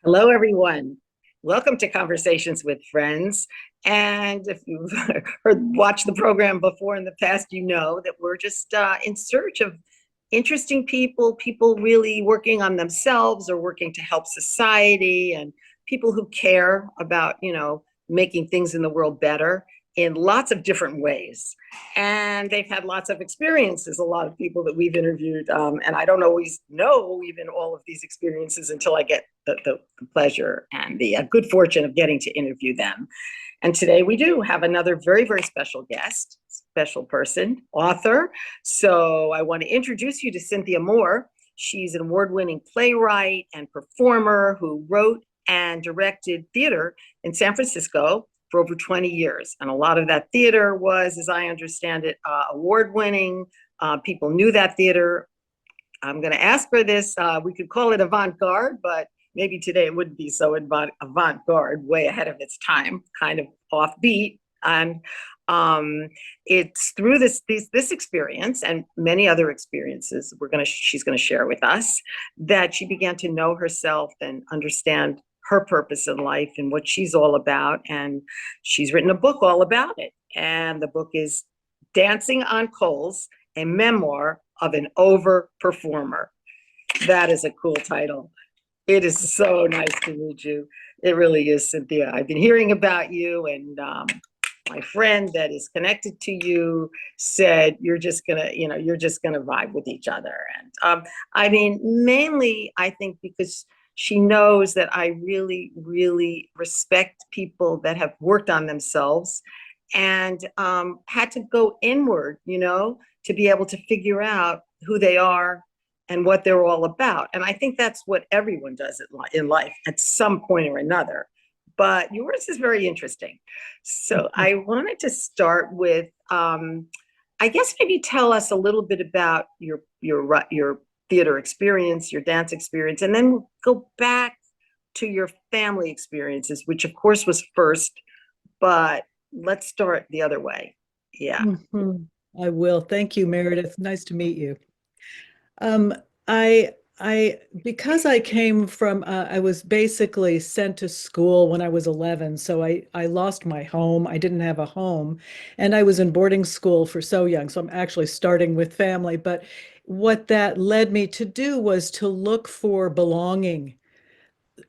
Hello, everyone. Welcome to Conversations with Friends. And if you've watched the program before in the past, you know that we're just in search of interesting people really working on themselves or working to help society, and people who care about, making things in the world better in lots of different ways. And they've had lots of experiences, a lot of people that we've interviewed. And I don't always know even all of these experiences until I get the pleasure and the good fortune of getting to interview them. And today we do have another very, very special guest, special person, author. So I want to introduce you to Cynthia Moore. She's an award-winning playwright and performer who wrote and directed theater in San Francisco for over 20 years. And a lot of that theater was, as I understand it, award-winning. People knew that theater. I'm going to ask for this. We could call it avant-garde, but maybe today it wouldn't be so avant-garde, way ahead of its time, kind of offbeat. And it's through this experience and many other experiences she's going to share with us that she began to know herself and understand her purpose in life and what she's all about. And she's written a book all about it. And the book is Dancing on Coals, a memoir of an overperformer. That is a cool title. It is so nice to meet you. It really is, Cynthia. I've been hearing about you, and my friend that is connected to you said you're just gonna vibe with each other. And mainly I think because she knows that I really, really respect people that have worked on themselves and had to go inward, to be able to figure out who they are and what they're all about. And I think that's what everyone does in life at some point or another. But yours is very interesting. So I wanted to start with, I guess maybe tell us a little bit about your theater experience, your dance experience, and then we'll go back to your family experiences, which of course was first, but let's start the other way. Yeah. I will. Thank you, Meredith. Nice to meet you. Um, because I came from, I was basically sent to school when I was 11. So I lost my home. I didn't have a home, and I was in boarding school for so young. So I'm actually starting with family. But what that led me to do was to look for belonging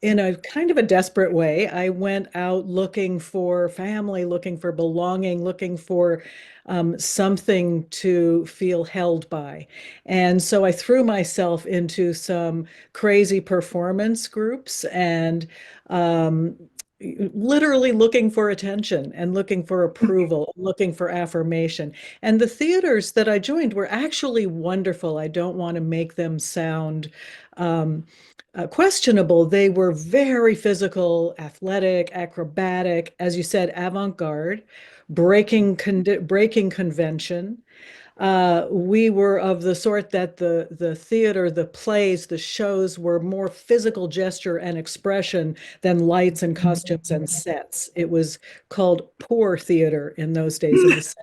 in a kind of a desperate way. I went out looking for family, looking for belonging, looking for something to feel held by. And so I threw myself into some crazy performance groups and literally looking for attention and looking for approval, looking for affirmation. And the theaters that I joined were actually wonderful. I don't want to make them sound questionable. They were very physical, athletic, acrobatic, as you said, avant-garde, breaking convention. We were of the sort that the theater, the plays, the shows were more physical gesture and expression than lights and costumes and sets. It was called poor theater in those days in the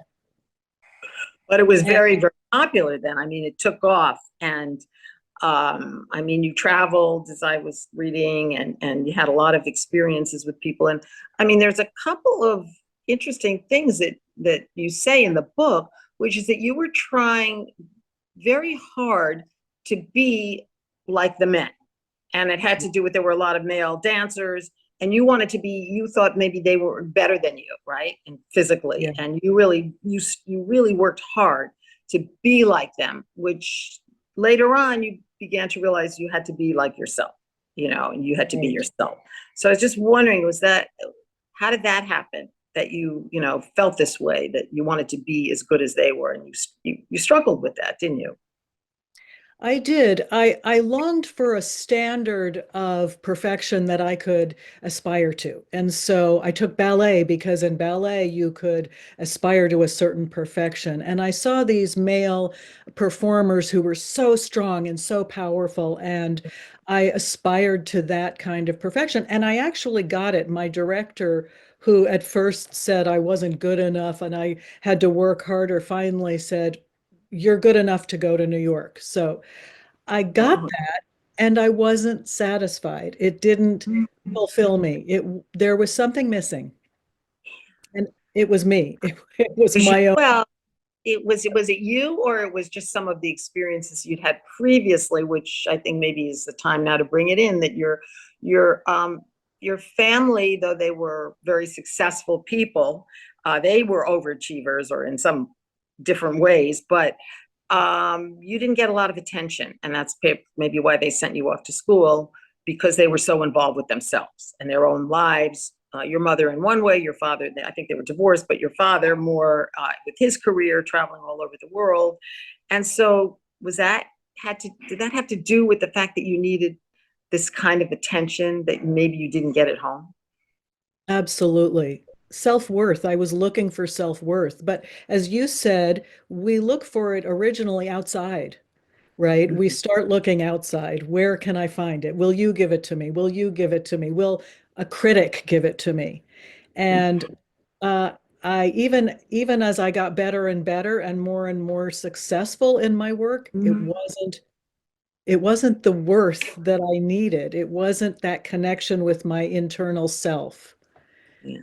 But it was set. very, very popular then. It took off. And you traveled, as I was reading, and you had a lot of experiences with people. And there's a couple of interesting things that you say in the book, which is that you were trying very hard to be like the men. And it had to do with, there were a lot of male dancers, and you thought maybe they were better than you, right? And physically. Yeah. And you really worked hard to be like them, which later on you began to realize you had to be like yourself, and you had to be yourself. So I was just wondering, how did that happen? That you felt this way, that you wanted to be as good as they were, and you struggled with that, didn't you? I did. I longed for a standard of perfection that I could aspire to. And so I took ballet because in ballet you could aspire to a certain perfection. And I saw these male performers who were so strong and so powerful, and I aspired to that kind of perfection. And I actually got it. My director, who at first said I wasn't good enough and I had to work harder, finally said, "You're good enough to go to New York." So I got Oh, that. and I wasn't satisfied. It didn't fulfill me. There was something missing, and it was me. It was Was you, my own. well, was it you, or it was just some of the experiences you'd had previously, which I think maybe is the time now to bring it in, that your your family, though they were very successful people, they were overachievers or in some different ways, but you didn't get a lot of attention, and that's maybe why they sent you off to school, because they were so involved with themselves and their own lives. Your mother in one way, your father, I think they were divorced, but your father more with his career traveling all over the world. And so did that have to do with the fact that you needed this kind of attention that maybe you didn't get at home? Absolutely. Self-worth. I was looking for self-worth. But as you said, we look for it originally outside, right? We Mhm. start looking outside. Where can I find it? Will you give it to me? Will you give it to me? Will a critic give it to me? And uh, I even as I got better and more successful in my work, it wasn't the worth that I needed. It wasn't that connection with my internal self. Yeah.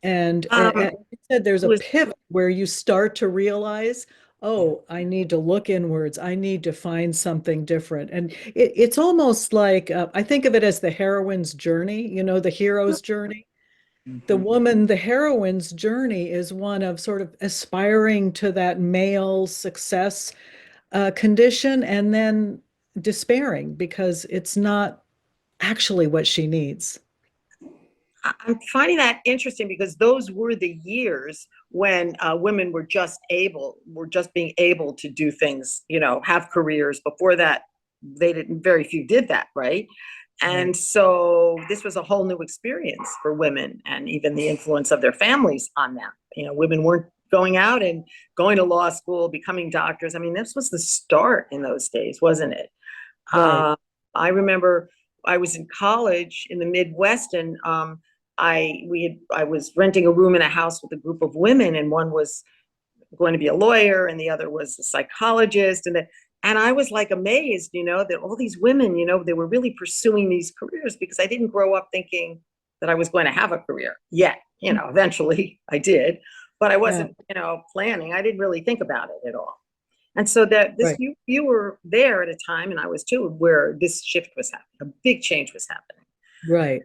And Um, you said there's it a was, pivot where you start to realize, oh, I need to look inwards. I need to find something different. And it's almost like I think of it as the heroine's journey, the hero's journey. Mhm. The heroine's journey is one of sort of aspiring to that male success condition and then despairing because it's not actually what she needs. I'm finding that interesting because those were the years when women were just being able to do things, have careers. Before that, very few did that, right? Right. And so this was a whole new experience for women, and even the influence of their families on them. Women weren't going out and going to law school, becoming doctors. I mean, this was the start in those days, wasn't it? Right. Uh, I remember I was in college in the Midwest, and I was renting a room in a house with a group of women, and one was going to be a lawyer, and the other was a psychologist, and I was like amazed, that all these women, they were really pursuing these careers, because I didn't grow up thinking that I was going to have a career yet. Eventually I did, but I Yeah. wasn't, planning. I didn't really think about it at all. And so that this Right. you were there at a time, and I was too, where this shift was happening, a big change was happening. Right.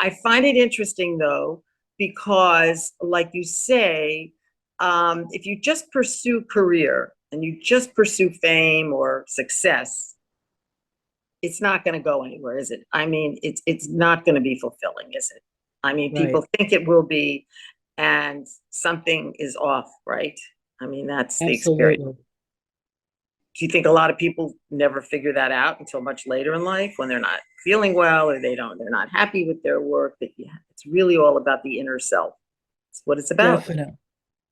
I find it interesting though, because like you say, if you just pursue career and you just pursue fame or success, it's not going to go anywhere, is it? I mean, it's not going to be fulfilling, is it? I mean, Right. people think it will be, and something is off, right? I mean, that's the experience. Absolutely. Do you think a lot of people never figure that out until much later in life, when they're not feeling well, or they're not happy with their work, that yeah, it's really all about the inner self? It's what it's about. Definitely.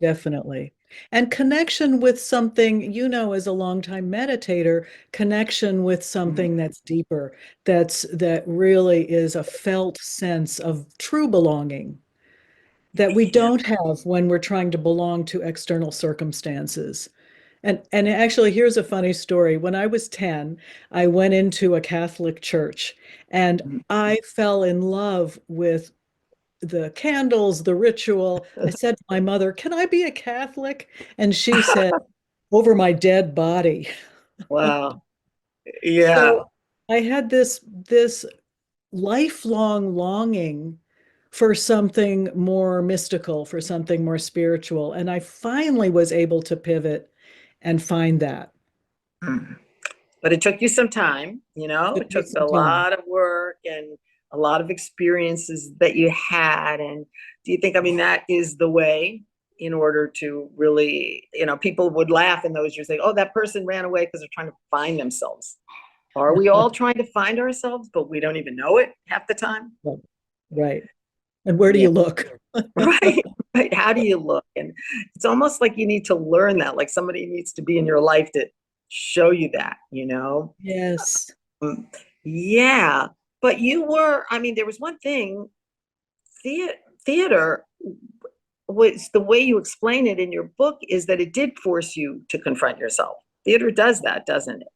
Definitely. And connection with something, as a longtime meditator, connection with Mhm. something that's deeper, that really is a felt sense of true belonging that we Yeah. don't have when we're trying to belong to external circumstances. And actually, here's a funny story. When I was 10, I went into a Catholic church and I fell in love with the candles, the ritual. I said to my mother, "Can I be a Catholic?" And she said, "Over my dead body." Wow. Yeah. So I had this lifelong longing for something more mystical, for something more spiritual, and I finally was able to pivot and find that. Mm. But it took you some time, Took it me took some a time. lot of work and a lot of experiences that you had. And do you think, I mean, that is the way, in order to really, people would laugh in those years, say, oh, that person ran away because they're trying to find themselves. Are we all trying to find ourselves, but we don't even know it half the time? Right. And where do Yeah. you look? Right. Right. How do you look? And it's almost like you need to learn that, like somebody needs to be in your life to show you that. Yes. Mm, yeah. But I mean, there was one thing, theater, theater was, the way you explain it in your book, is that it did force you to confront yourself. Theater does that, doesn't it?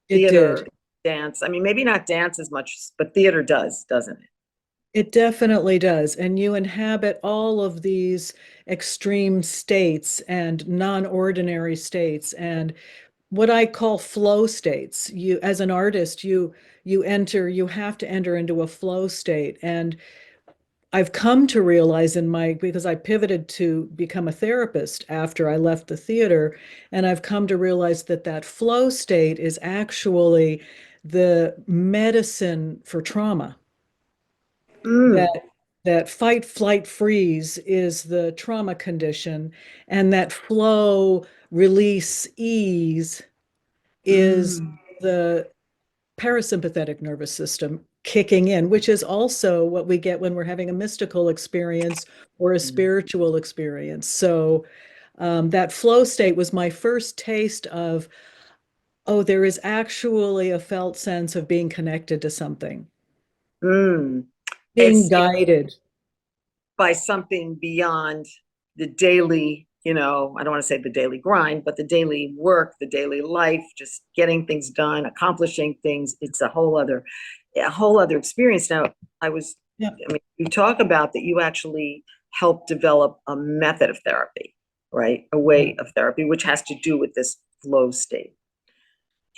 It Theater, did. dance. I mean, maybe not dance as much, but theater does, doesn't it? It definitely does. And you inhabit all of these extreme states and non-ordinary states and what I call flow states. You, as an artist, you have to enter into a flow state. And I've come to realize because I pivoted to become a therapist after I left the theater, and I've come to realize that that flow state is actually the medicine for trauma. That Mm, that fight, flight, freeze is the trauma condition, and that flow, release, ease is mm, the parasympathetic nervous system kicking in, which is also what we get when we're having a mystical experience or a mm, spiritual experience. So that flow state was my first taste of, oh, there is actually a felt sense of being connected to something, mm. being It's guided. by something beyond the daily, I don't want to say the daily grind, but the daily work, the daily life, just getting things done, accomplishing things. It's a whole other experience. Now, Yeah. I mean, you talk about that you actually help develop a method of therapy, right? A Yeah. way of therapy, which has to do with this flow state.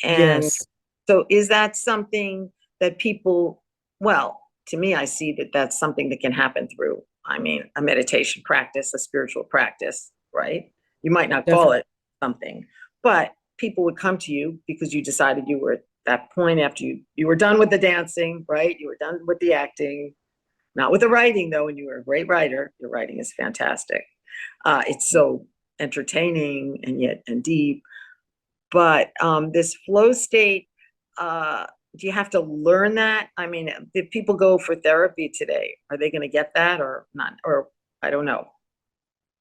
And Yes, so is that something that people, well, to me, I see that that's something that can happen through, I mean, a meditation practice, a spiritual practice, right? You might not call definitely. it something, but people would come to you because you decided you were at that point after you were done with the dancing, right? You were done with the acting, not with the writing though, and you were a great writer. Your writing is fantastic. It's so entertaining and yet and deep. But this flow state, do you have to learn that? I mean, if people go for therapy today, are they going to get that or not? Or I don't know.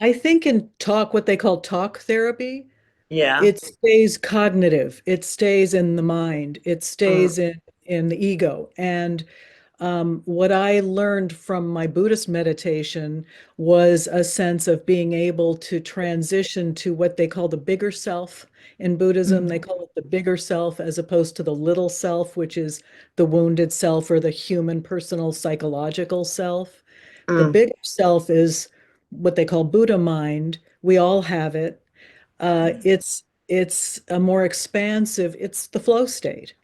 I think in what they call talk therapy, Yeah. it stays cognitive, it stays in the mind, it Mm, stays in the ego. And what I learned from my Buddhist meditation was a sense of being able to transition to what they call the bigger self. In Buddhism, they mm, call it the bigger self as opposed to the little self, which is the wounded self or the human, personal, psychological self. The mm, bigger self is what they call Buddha mind. We all have it. It's a more expansive, it's the flow state.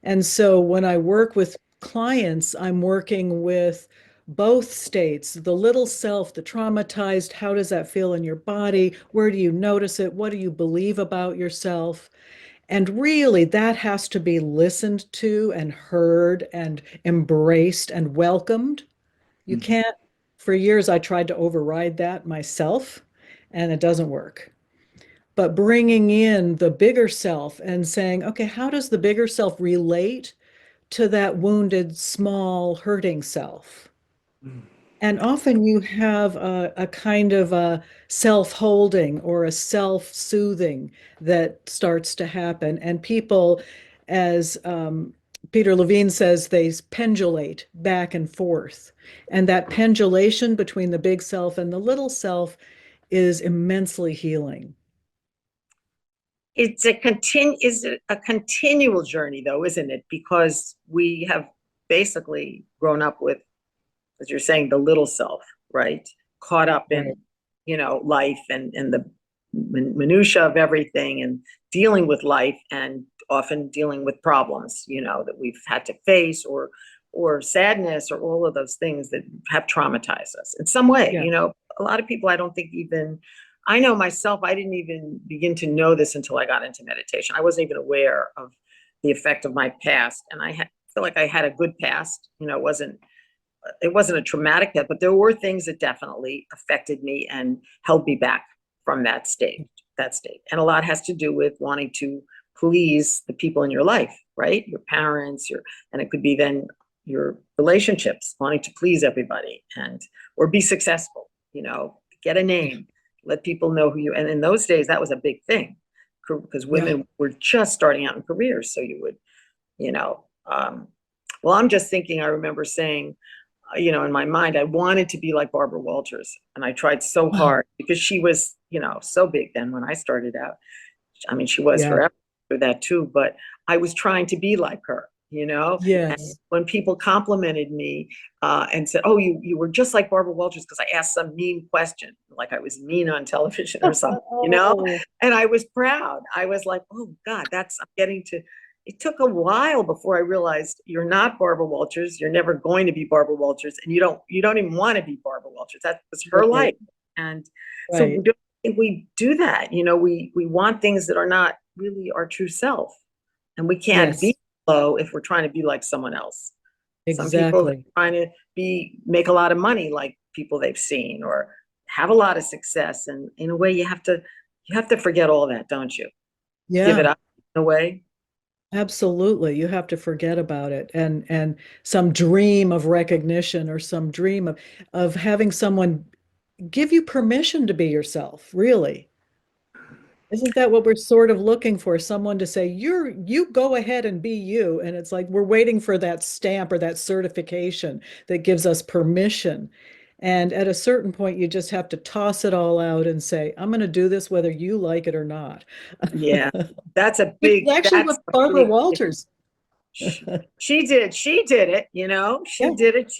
And so when I work with clients, I'm working with both states, the little self, the traumatized, how does that feel in your body? Where do you notice it? What do you believe about yourself? And really, that has to be listened to and heard and embraced and welcomed. You mm. can't, for years, I tried to override that myself, and it doesn't work. But bringing in the bigger self and saying, okay, how does the bigger self relate to that wounded, small, hurting self? And often you have a kind of a self-holding or a self-soothing that starts to happen. And people, as Peter Levine says, they pendulate back and forth. And that pendulation between the big self and the little self is immensely healing. is it a continual journey though, isn't it? Because we have basically grown up with, as you're saying, the little self, right? Caught up Right. in, life and the minutia of everything and dealing with life and often dealing with problems, that we've had to face or sadness or all of those things that have traumatized us in some way. Yeah. A lot of people, I don't think even, I know myself, I didn't even begin to know this until I got into meditation. I wasn't even aware of the effect of my past. And feel like I had a good past, it wasn't a traumatic death, but there were things that definitely affected me and held me back from that state. And a lot has to do with wanting to please the people in your life, right? Your parents, and it could be then your relationships, wanting to please everybody or be successful, get a name, let people know who you, and in those days, that was a big thing because Yeah. women were just starting out in careers. So you would, you know, um, well, I'm just thinking, I remember saying, in my mind, I wanted to be like Barbara Walters. And I tried so Wow. hard because she was, so big then when I started out. I mean, she was Yeah. forever. for that too, but I was trying to be like her, and Yes. when people complimented me and said, "Oh, you were just like Barbara Walters," because I asked some mean question, like I was mean on television or something, Oh, and I was proud. I was like, "Oh God, I'm getting to." It took a while before I realized you're not Barbara Walters. You're never going to be Barbara Walters, and you don't even want to be Barbara Walters. That was her right, life, and so right. we do that. We want things that are not really our true self, and we can't be Yes, low if we're trying to be like someone else. Some people are exactly. trying to make a lot of money like people they've seen, or have a lot of success, and in a way you have to forget all that, don't you? Give it Yeah, up in a way. absolutely. You have to forget about it, and some dream of recognition or some dream of having someone give you permission to be yourself, really. Isn't that what we're sort of looking for? Someone to say, you go ahead and be you. And it's like we're waiting for that stamp or that certification that gives us permission. And at a certain point, you just have to toss it all out and say, I'm going to do this whether you like it or not. Yeah, that's a Which is big actually that's what a Barbara big Walters. she did it, Yeah, she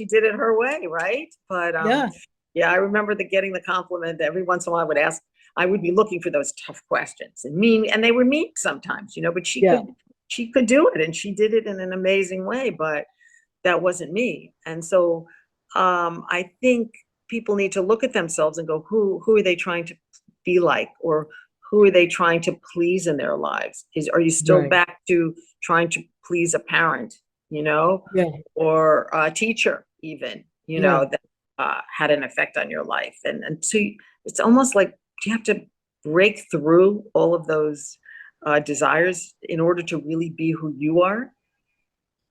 did it her way, right? But yeah, yeah, I remember getting the compliment that every once in a while I would be looking for those tough questions, and they were mean sometimes, but she yeah, could she could do it, and she did it in an amazing way, but that wasn't me. And so I think people need to look at themselves and go, who are they trying to be like, or who are they trying to please in their lives? Are you still right. back to trying to please a parent, Yeah, or a teacher even, yeah. that had an effect on your life? And so it's almost like you have to break through all of those desires in order to really be who you are,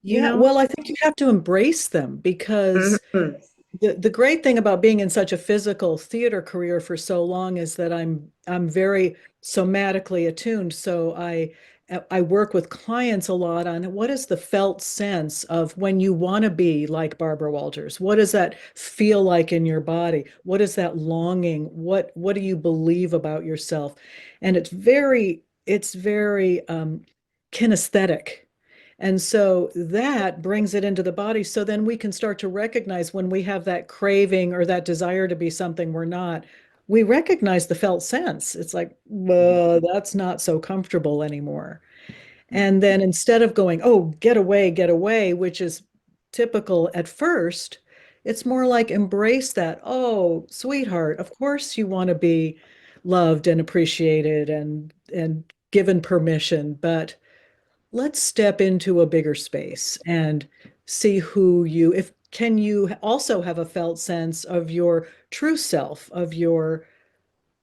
you Yeah, know? well, I think you have to embrace them because Mhm. the great thing about being in such a physical theater career for so long is that I'm very somatically attuned. So I work with clients a lot on what is the felt sense of when you want to be like Barbara Walters. What does that feel like in your body? What is that longing? What do you believe about yourself? And it's very kinesthetic. And so that brings it into the body. So then we can start to recognize when we have that craving or that desire to be something we're not, we recognize the felt sense. It's like, that's not so comfortable anymore. And then instead of going, oh, get away, which is typical at first, it's more like embrace that. Oh, sweetheart, of course you want to be loved and appreciated and given permission, but let's step into a bigger space and see who you, if can you also have a felt sense of your true self, of your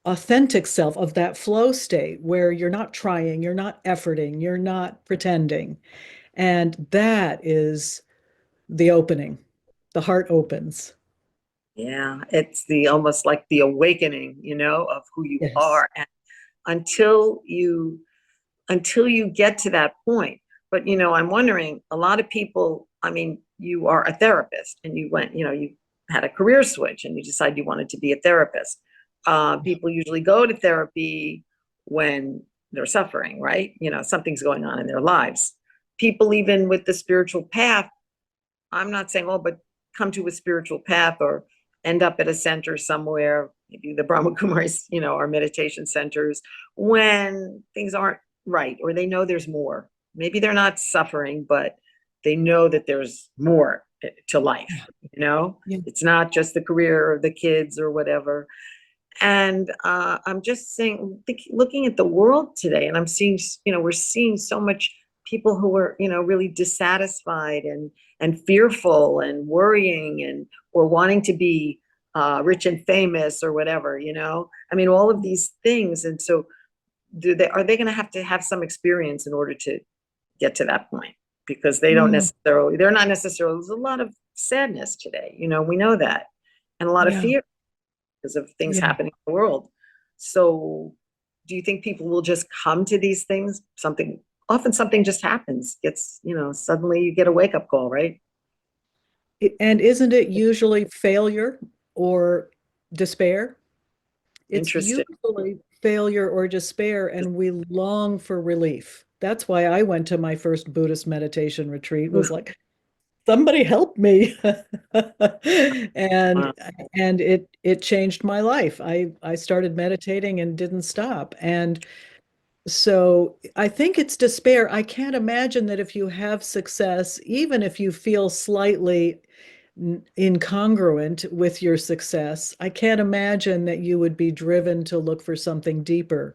authentic self, of that flow state where you're not trying, you're not efforting, you're not pretending. And that is the opening. The heart opens. Yeah, it's the almost like the awakening, of who you Yes. are, and until you until you get to that point. But I'm wondering, a lot of people, I mean, you are a therapist and you had a career switch and you decided you wanted to be a therapist. People usually go to therapy when they're suffering, right? Something's going on in their lives. People, even with the spiritual path, I'm not saying, oh, but come to a spiritual path or end up at a center somewhere, maybe the Brahma Kumaris, our meditation centers, when things aren't right, or they know there's more. Maybe they're not suffering, but they know that there's more to life. Yeah. It's not just the career or the kids or whatever. And I'm just saying, looking at the world today, and I'm seeing, we're seeing so much people who are, really dissatisfied and fearful and worrying and or wanting to be rich and famous or whatever. I mean, all of these things. And so, are they going to have some experience in order to get to that point? Because Mm, they're not necessarily. There's a lot of sadness today. We know that, and a lot of yeah. fear because of things Yeah. happening in the world. So, do you think people will just come to these things? Often something just happens. Suddenly you get a wake up call, right? And isn't it usually failure or despair? It's Interesting. usually failure or despair, and we long for relief. That's why I went to my first Buddhist meditation retreat, was like, somebody help me. and Wow. and it changed my life. I started meditating and didn't stop. And so I think it's despair. I can't imagine that if you have success, even if you feel slightly incongruent with your success, I can't imagine that you would be driven to look for something deeper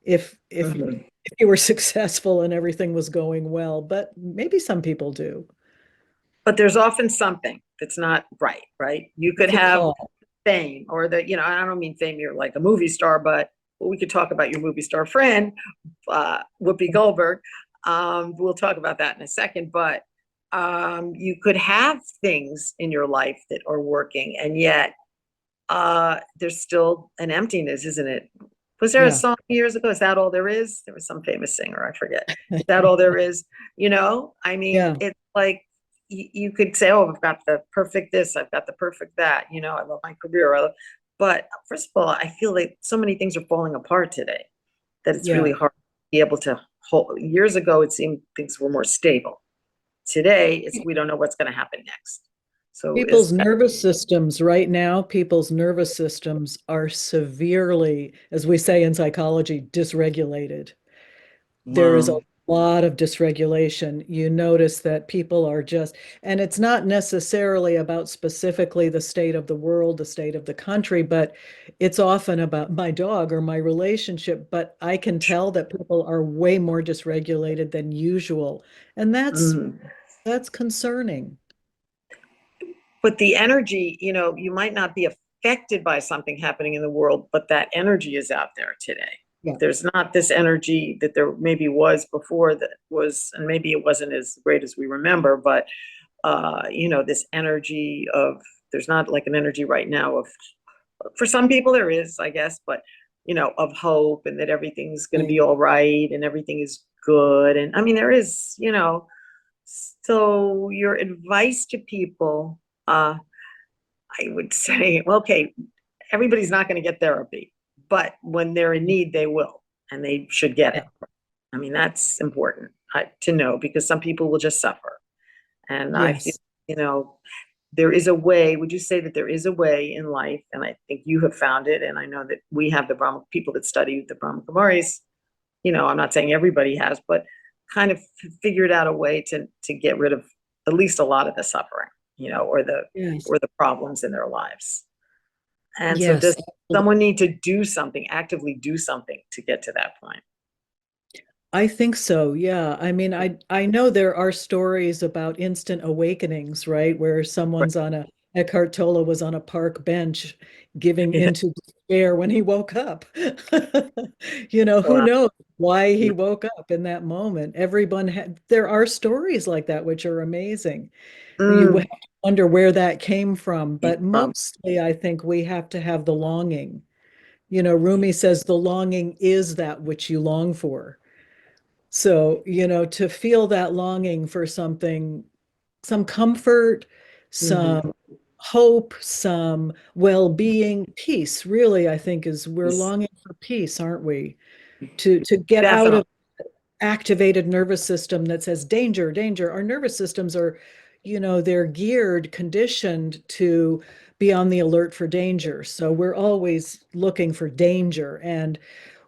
Mhm. if you were successful and everything was going well. But maybe some people do. But there's often something that's not right, right? You could It's a have call. fame or I don't mean fame, you're like a movie star, but we could talk about your movie star friend, Whoopi Goldberg. We'll talk about that in a second, but you could have things in your life that are working, and yet there's still an emptiness, isn't it? Was there a Yeah. song years ago? Is that all there is? There was some famous singer, I forget. Is that all there is? I mean, Yeah. it's like you could say, oh, I've got the perfect this, I've got the perfect that, I love my career. But first of all, I feel like so many things are falling apart today that it's really Yeah. hard to be able to hold. Years ago, it seemed things were more stable. Today, we don't know what's going to happen next. So People's nervous systems right now, people's nervous systems are severely, as we say in psychology, dysregulated. There is a um, lot of dysregulation. You notice that people are just, and it's not necessarily about specifically the state of the world, the state of the country, but it's often about my dog or my relationship. But I can tell that people are way more dysregulated than usual. And mm. that's concerning. But the energy, you might not be affected by something happening in the world, but that energy is out there today. Yeah. There's not this energy that there maybe was before, that was, and maybe it wasn't as great as we remember, but this energy of, there's not like an energy right now of, for some people there is, I guess, but of hope, and that everything's going to Right. be all right and everything is good. And I mean, there is, so your advice to people, I would say, well, okay, everybody's not going to get therapy, but when they're in need, they will, and they should get Yeah. it. I mean, that's important to know, because some people will just suffer. And I feel, Yes. you know, there is a way. Would you say that there is a way in life? And I think you have found it. And I know that we have the Brahma people that study the Brahma Kumaris. I'm not saying everybody has, but kind of figured out a way to get rid of at least a lot of the suffering, Yes. or the problems in their lives. And so Yes. does someone need to do something, actively do something to get to that point? I think so. Yeah. I mean, I know there are stories about instant awakenings, right? Where Right. someone's on a Eckhart Tolle was on a park bench giving Yeah. into despair when he woke up. Who Wow. knows why he woke up in that moment? There are stories like that which are amazing. You have Mm, to wonder where that came from, but from mostly I think we have to have the longing. Rumi says the longing is that which you long for. So, to feel that longing for something, some comfort, mhm. some hope, some well-being, peace, really, I think we're Yes, longing for peace, aren't we? To get out definitely. of activated nervous system that says danger, danger. Our nervous systems are, they're geared, conditioned to be on the alert for danger. So we're always looking for danger. And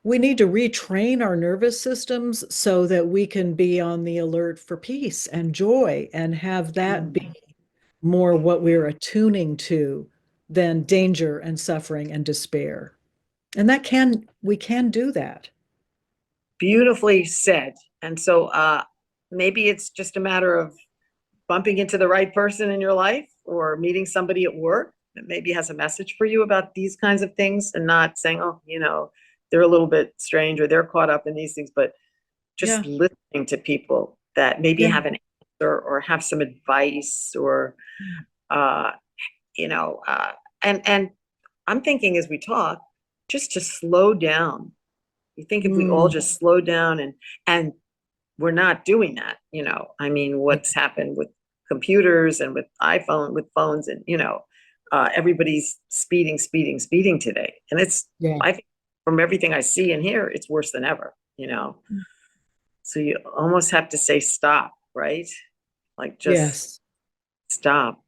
we need to retrain our nervous systems so that we can be on the alert for peace and joy and have that be Mm. more what we're attuning to than danger and suffering and despair. And we can do that. Beautifully said. And so maybe it's just a matter of bumping into the right person in your life, or meeting somebody at work that maybe has a message for you about these kinds of things, and not saying, oh, they're a little bit strange or they're caught up in these things, but just Yeah. listening to people that maybe Yeah. have an answer or have some advice, or uh, you know, uh, and I'm thinking as we talk, just to slow down. You think if we all Mm, just slow down, and we're not doing that, I mean, yeah. what's happened with computers and with phones, and everybody's speeding, speeding, speeding today, and Yeah. I think from everything I see and hear, it's worse than ever. So you almost have to say stop, right? Like just Yes. stop.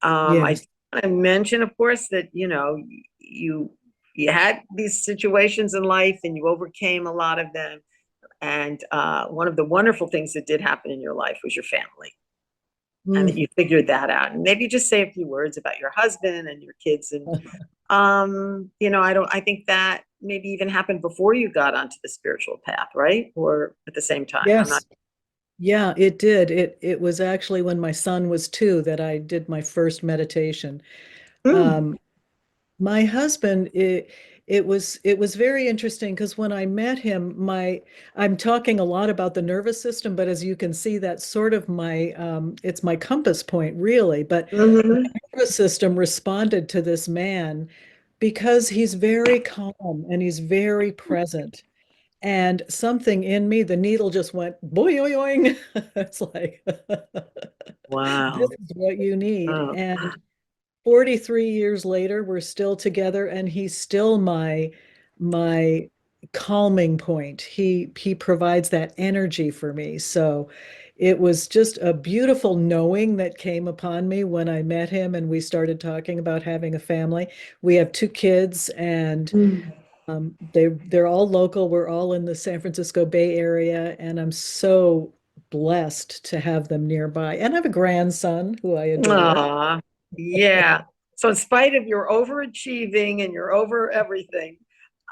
I Yes. want to mention, of course, that you you had these situations in life and you overcame a lot of them. And one of the wonderful things that did happen in your life was your family, and that Mm. you figured that out. And maybe just say a few words about your husband and your kids. And I think that maybe even happened before you got onto the spiritual path, right? Or at the same time. I'm not. Yes. Yeah, it did. It was actually when my son was 2 that I did my first meditation. Mm, Um, my husband, it was very interesting because when I met him, I'm talking a lot about the nervous system, but as you can see, that's sort of it's my compass point, really. But mhm. my nervous system responded to this man because he's very calm and he's very present. And something in me, the needle just went boing. It's like, this Wow. is what you need. Oh, And 43 years later, we're still together, and he's still my calming point. He provides that energy for me. So it was just a beautiful knowing that came upon me when I met him and we started talking about having a family. We have 2 kids, and mm. they're all local. We're all in the San Francisco Bay Area, and I'm so blessed to have them nearby. And I have a grandson who I adore. Aw, yeah. So in spite of your overachieving and your over everything,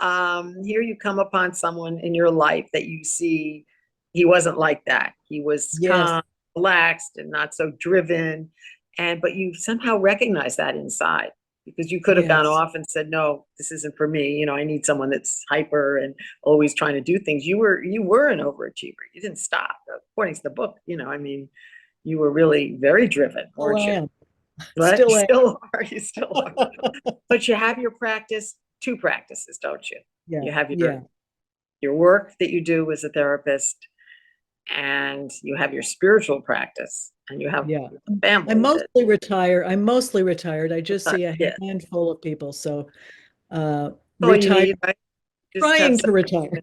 here you come upon someone in your life that you see he wasn't like that. He was Yes. calm, relaxed, and not so driven. But you somehow recognize that inside, because you could have gone Yes. off and said, no, this isn't for me. I need someone that's hyper and always trying to do things. You were an overachiever. You didn't stop. According to the book, I mean, you were really very driven, Still weren't you? am. But you Still am. still are, you still are. But you have your practice, 2 practices, don't you? Yeah. You have Yeah. your work that you do as a therapist, and you have your spiritual practice, and you have Yeah. a family that, I'm mostly retired. I just see a yeah, handful of people. So all you retired, need, right? Just have trying some. to retire.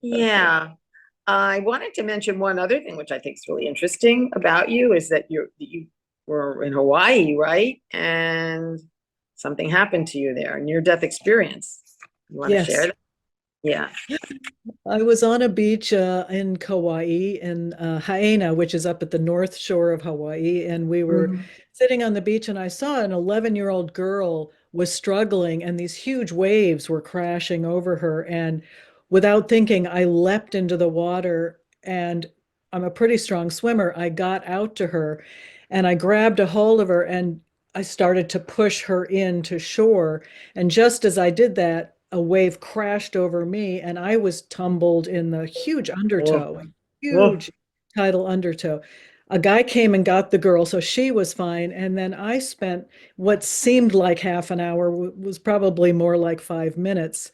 Yeah. I wanted to mention one other thing, which I think is really interesting about you, is that you were in Hawaii, right? And something happened to you there, a near-death experience. You want to share Yes. that? Yeah. I was on a beach in Kauai in Haena, which is up at the north shore of Hawaii, and we were Mhm. sitting on the beach, and I saw an 11-year-old girl was struggling, and these huge waves were crashing over her. And without thinking, I leapt into the water, and I'm a pretty strong swimmer. I got out to her, and I grabbed a hold of her, and I started to push her in to shore. And just as I did that, a wave crashed over me and I was tumbled in the huge Oh, undertow, a oh, huge tidal undertow. A guy came and got the girl, so she was fine. And then I spent what seemed like half an hour, was probably more like 5 minutes,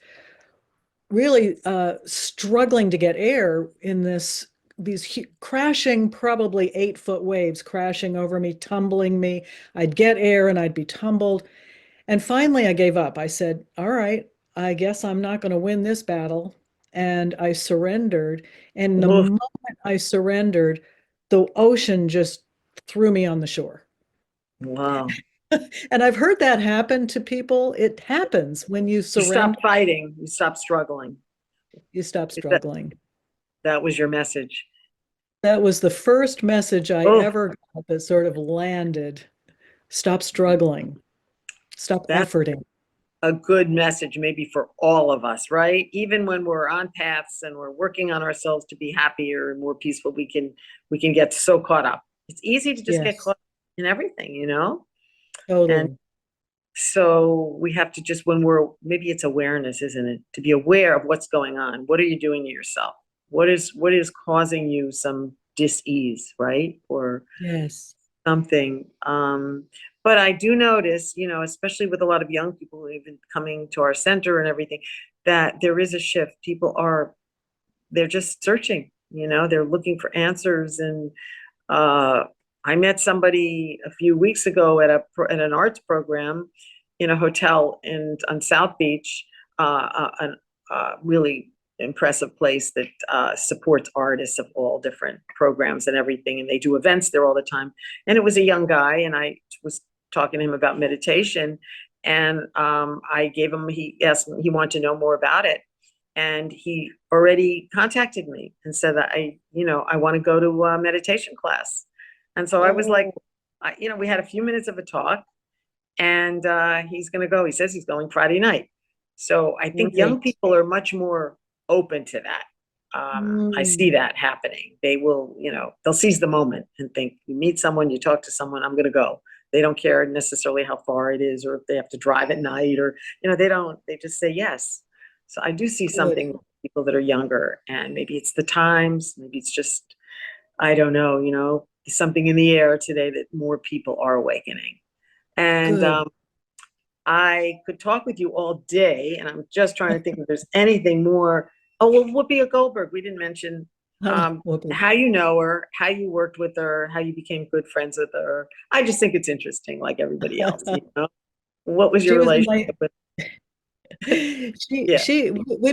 really struggling to get air in these crashing, probably 8-foot waves crashing over me, tumbling me. I'd get air and I'd be tumbled. And finally, I gave up. I said, all right, I guess I'm not going to win this battle. And I surrendered. And the oh, moment I surrendered, the ocean just threw me on the shore. wow. And I've heard that happen to people. It happens when you You surrender, stopped fighting, you stopped struggling. you stop That, struggling. that was your message. That was the first message I Oh, ever got that sort of landed. Stop struggling, stop that's efforting. a good message, maybe for all of us, right? Even when we're on paths and we're working on ourselves to be happier and more peaceful, we can get so caught up. It's easy to just get Yes, caught in everything. And totally. so we have to just, when maybe it's awareness, isn't it? To be aware of what's going on. What are you doing to yourself? What is causing you some dis-ease, right? Or Yes. something. But I do notice, especially with a lot of young people who have been coming to our center and everything, that there is a shift. They're just searching, they're looking for answers. And uh, I met somebody a few weeks ago at an arts program in a hotel on South Beach, really impressive place that supports artists of all different programs and everything. And they do events there all the time. And it was a young guy, and I was talking to him about meditation. And I gave him, he asked me, he wanted to know more about it. And he already contacted me and said that I want to go to a meditation class. And so I was like, we had a few minutes of a talk, and he's going to go. He says he's going Friday night. So I think young people are much more open to that. I see that happening. They will, they'll seize the moment and think, you meet someone, you talk to someone, I'm going to go. They don't care necessarily how far it is, or if they have to drive at night, or, they just say yes. So I do see something with people that are younger, and maybe it's the times, maybe it's just, I don't know, something in the air today that more people are awakening. And I could talk with you all day, and I'm just trying to think if there's anything more. Oh, well, Whoopi Goldberg, we didn't mention how you know her, how you worked with her, how you became good friends with her. I just think it's interesting, like everybody else. What was your relationship with? We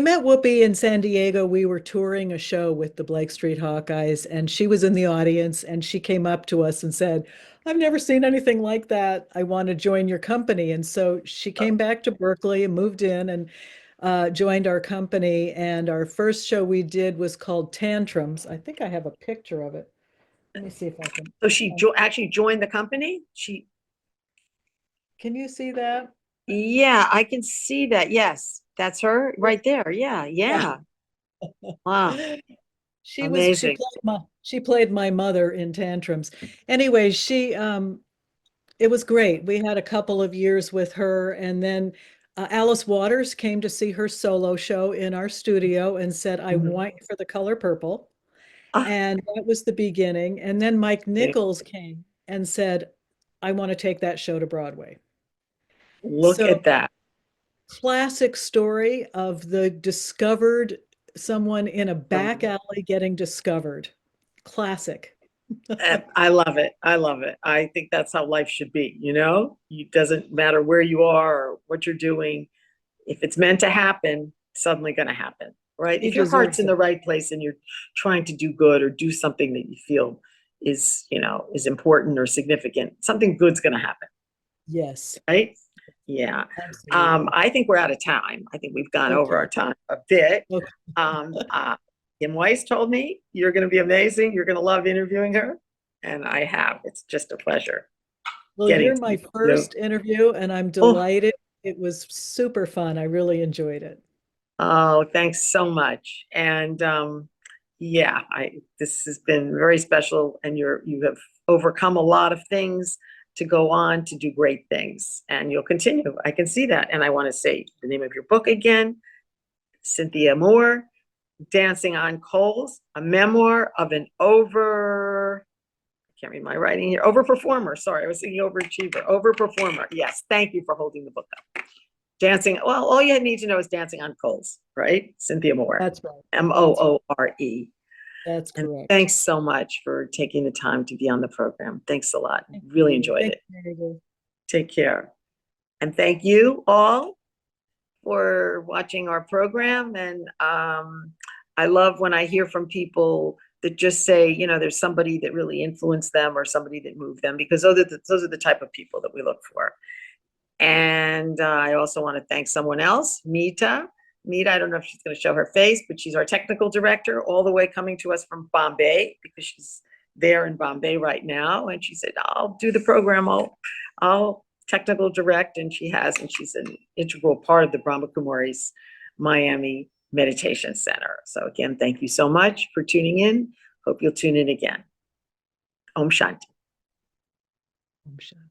met Whoopi in San Diego. We were touring a show with the Blake Street Hawkeyes, and she was in the audience, and she came up to us and said, I've never seen anything like that. I want to join your company. And so she came back to Berkeley and moved in and joined our company. And our first show we did was called Tantrums. I think I have a picture of it. Let me see if I can. So she actually joined the company? Can you see that? Yeah, I can see that. Yes, that's her right there. Yeah. Wow. Amazing. She played my mother in Tantrums. Anyway, it was great. We had a couple of years with her, and then Alice Waters came to see her solo show in our studio and said, I want you for The Color Purple. And that was the beginning. And then Mike Nichols came and said, I want to take that show to Broadway. Look at that. Classic story of the discovered someone in a back alley getting discovered. Classic. I love it. I love it. I think that's how life should be. It doesn't matter where you are or what you're doing. If it's meant to happen, it's suddenly going to happen, right? If your heart's in the right place and you're trying to do good or do something that you feel is important or significant, something good's going to happen. Yes. Right? Yeah. I think we're out of time. I think we've gone over our time a bit. Kim Weiss told me you're going to be amazing. You're going to love interviewing her. And I have. It's just a pleasure. Well, you're my first interview, and I'm delighted. It was super fun. I really enjoyed it. Oh, thanks so much. And this has been very special, and you have overcome a lot of things to go on to do great things, and you'll continue. I can see that. And I want to say the name of your book again, Cynthia Moore, Dancing on Coals, a memoir of an I can't read my writing here, overperformer. Sorry, I was thinking overachiever, overperformer. Yes, thank you for holding the book up. All you need to know is Dancing on Coals, right? Cynthia Moore. That's right. Moore. That's correct. And thanks so much for taking the time to be on the program. Thanks a lot. Really enjoyed it. Take care. And thank you all for watching our program. And I love when I hear from people that just say, there's somebody that really influenced them or somebody that moved them, because those are the type of people that we look for. And I also want to thank someone else, Mita. I don't know if she's going to show her face, but she's our technical director, all the way coming to us from Bombay, because she's there in Bombay right now. And she said, I'll do the program. I'll technical direct. And she's an integral part of the Brahma Kumari's Miami Meditation Center. So again, thank you so much for tuning in. Hope you'll tune in again. Om Shanti. Om Shanti.